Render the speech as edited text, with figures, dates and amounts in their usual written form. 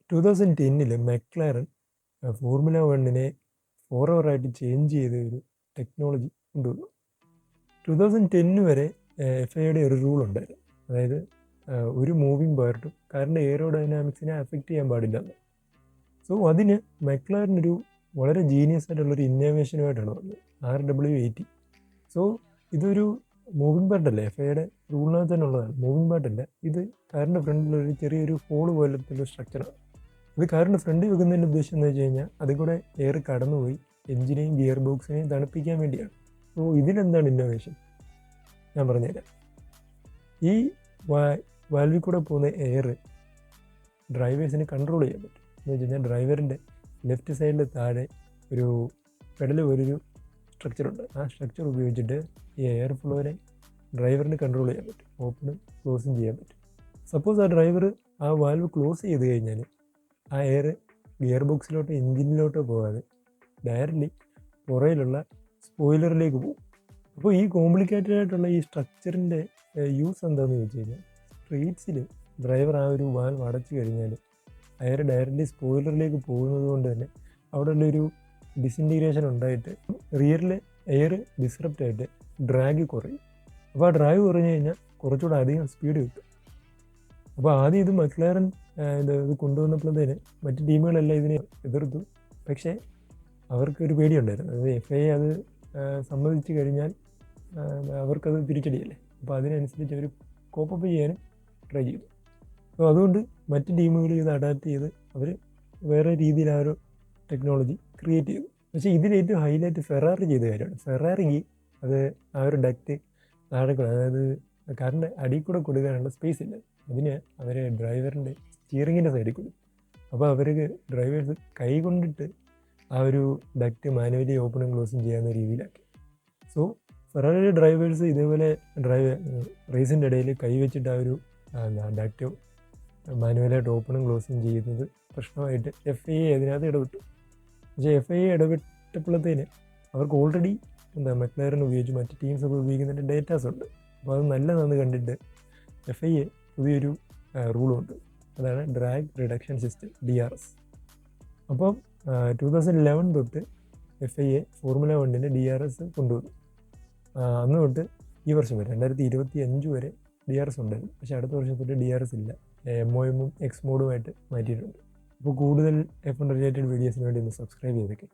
2010 McLaren formula 1 four ആയിട്ട് change ചെയ്ത ഒരു ടെക്നോളജി കൊണ്ടുവന്നു. 2010 വരെ FIAയുടെ ഒരു റൂൾ ഉണ്ടായിരുന്നു. അതായത് ഒരു മൂവിങ് പാർട്ടും കാറിൻ്റെ എയറോഡൈനാമിക്സിനെ അഫക്റ്റ് ചെയ്യാൻ പാടില്ലെന്ന്. സോ അതിന് മെക്ലാരൻ ഒരു വളരെ ജീനിയസ് ആയിട്ടുള്ളൊരു ഇന്നോവേഷനുമായിട്ടാണ് വന്നത്, RW80. സോ ഇതൊരു മൂവിങ് പാർട്ടല്ല, FIAയുടെ റൂളിനകത്ത് തന്നെ ഉള്ളതാണ്. മൂവിങ് പാർട്ടല്ല, ഇത് കാറിൻ്റെ ഫ്രണ്ടിലൊരു ചെറിയൊരു ഹോള് പോലത്തെ ഒരു സ്ട്രക്ചറാണ്. ഇത് കാറിൻ്റെ ഫ്രണ്ടിൽ വെക്കുന്നതിൻ്റെ ഉദ്ദേശം എന്ന് വെച്ച് കഴിഞ്ഞാൽ അതിൽ കൂടെ എയർ കടന്നുപോയി എഞ്ചിനെയും ഗിയർ ബോക്സിനെയും തണുപ്പിക്കാൻ വേണ്ടിയാണ്. സോ ഇതിലെന്താണ് ഇന്നോവേഷൻ ഞാൻ പറഞ്ഞുതരാം. ഈ വാൽവിൽ കൂടെ പോകുന്ന എയർ ഡ്രൈവേഴ്സിന് കൺട്രോൾ ചെയ്യാൻ പറ്റും. എന്ന് വെച്ച് കഴിഞ്ഞാൽ ഡ്രൈവറിൻ്റെ ലെഫ്റ്റ് സൈഡിൽ താഴെ ഒരു പെഡൽ പോലൊരു സ്ട്രക്ചറുണ്ട്. ആ സ്ട്രക്ചർ ഉപയോഗിച്ചിട്ട് ഈ എയർ ഫ്ലോനെ ഡ്രൈവറിന് കൺട്രോൾ ചെയ്യാൻ പറ്റും, ഓപ്പണും ക്ലോസും ചെയ്യാൻ പറ്റും. സപ്പോസ് ആ ഡ്രൈവർ ആ വാൽവ് ക്ലോസ് ചെയ്ത് കഴിഞ്ഞാൽ ആ എയർ ഗിയർ ബോക്സിലോട്ടോ എഞ്ചിനിലോട്ടോ പോകാതെ ഡയറക്റ്റ്ലി പുറയിലുള്ള സ്പോയിലറിലേക്ക് പോകും. അപ്പോൾ ഈ കോംപ്ലിക്കേറ്റഡ് ആയിട്ടുള്ള ഈ സ്ട്രക്ചറിൻ്റെ യൂസ് എന്താണെന്ന് ചോദിച്ചു കഴിഞ്ഞാൽ, സ്ട്രീറ്റ്സിൽ ഡ്രൈവർ ആ ഒരു വാൽവ് അടച്ചു കഴിഞ്ഞാൽ എയർ ഡയറക്റ്റ്ലി സ്പോയിലറിലേക്ക് പോകുന്നത് കൊണ്ട് തന്നെ അവിടെ ഉള്ളൊരു ഡിസിൻറ്റീഗ്രേഷൻ ഉണ്ടായിട്ട് റിയറിലെ എയർ ഡിസ്റപ്റ്റ് ആയിട്ട് ഡ്രാഗ് കുറയും. അപ്പോൾ ആ ഡ്രാഗ് കുറഞ്ഞു കഴിഞ്ഞാൽ കുറച്ചുകൂടെ അധികം സ്പീഡ് കിട്ടും. അപ്പോൾ ആദ്യം ഇത് മെക്ലാരൻ ഇത് കൊണ്ടുവന്നപ്പോഴത്തേന് മറ്റ് ടീമുകളെല്ലാം ഇതിനെ എതിർത്തു. പക്ഷേ അവർക്കൊരു പേടിയുണ്ടായിരുന്നു, അതായത് FIA അത് സമ്മതിച്ചു കഴിഞ്ഞാൽ അവർക്കത് തിരിച്ചടിയല്ലേ. അപ്പോൾ അതിനനുസരിച്ച് അവർ കോപ്പപ്പ് ചെയ്യാനും ട്രൈ ചെയ്തു. അപ്പോൾ അതുകൊണ്ട് മറ്റ് ടീമുകൾ ഇത് അഡാപ്റ്റ് ചെയ്ത് അവർ വേറെ രീതിയിൽ ആ ഒരു ടെക്നോളജി ക്രിയേറ്റ് ചെയ്തു. പക്ഷേ ഇതിലേറ്റവും ഹൈലൈറ്റ് ഫെറാറി ചെയ്ത കാര്യമാണ്. ഫെറാറിക്ക് അത് ആ ഒരു ഡക്റ്റ് താഴെ കൂടെ, അതായത് കാറിൻ്റെ അടിയിൽ കൂടെ കൊടുക്കാനുള്ള സ്പേസ് ഇല്ല. അതിന് അവർ ഡ്രൈവറിൻ്റെ സ്റ്റിയറിങ്ങിൻ്റെ സൈഡിൽ കൊടുക്കും. അപ്പോൾ അവർക്ക് ഡ്രൈവേഴ്സ് കൈ കൊണ്ടിട്ട് ആ ഒരു ഡക്റ്റ് മാനുവലി ഓപ്പണും ക്ലോസും ചെയ്യാവുന്ന രീതിയിലാക്കി. സോ ഫെറാറി ഡ്രൈവേഴ്സ് ഇതേപോലെ റേസിൻ്റെ ഇടയിൽ കൈ വെച്ചിട്ട് ആ ഒരു ഡക്റ്റ് മാനുവലായിട്ട് ഓപ്പണും ക്ലോസും ചെയ്യുന്നത് പ്രശ്നമായിട്ട് FIA അതിനകത്ത് ഇടപെട്ടു. പക്ഷേ FIA ഇടപെട്ടപ്പോഴത്തേന് അവർക്ക് ഓൾറെഡി മെക്ലാരൻ ഉപയോഗിച്ച് മറ്റ് ടീംസൊക്കെ ഉപയോഗിക്കുന്നതിൻ്റെ ഡേറ്റാസ് ഉണ്ട്. അപ്പോൾ അത് നല്ലതാണെന്ന് കണ്ടിട്ട് FIA പുതിയൊരു റൂളുണ്ട്, അതാണ് ഡ്രാഗ് റിഡക്ഷൻ സിസ്റ്റം, DRS. അപ്പം 2011 തൊട്ട് FIA ഫോർമുല 1 DRS കൊണ്ടുവന്നു. അന്ന് തൊട്ട് ഈ വർഷം വരെ 2025 വരെ DRS ഉണ്ടായിരുന്നു. പക്ഷേ അടുത്ത വർഷം തൊട്ട് DRS ഇല്ല, MOM X മോഡുമായിട്ട് മാറ്റിയിട്ടുണ്ട്. അപ്പോൾ കൂടുതൽ F1 റിലേറ്റഡ് വീഡിയോസിന് വേണ്ടി ഒന്ന് സബ്സ്ക്രൈബ് ചെയ്തേക്കെ.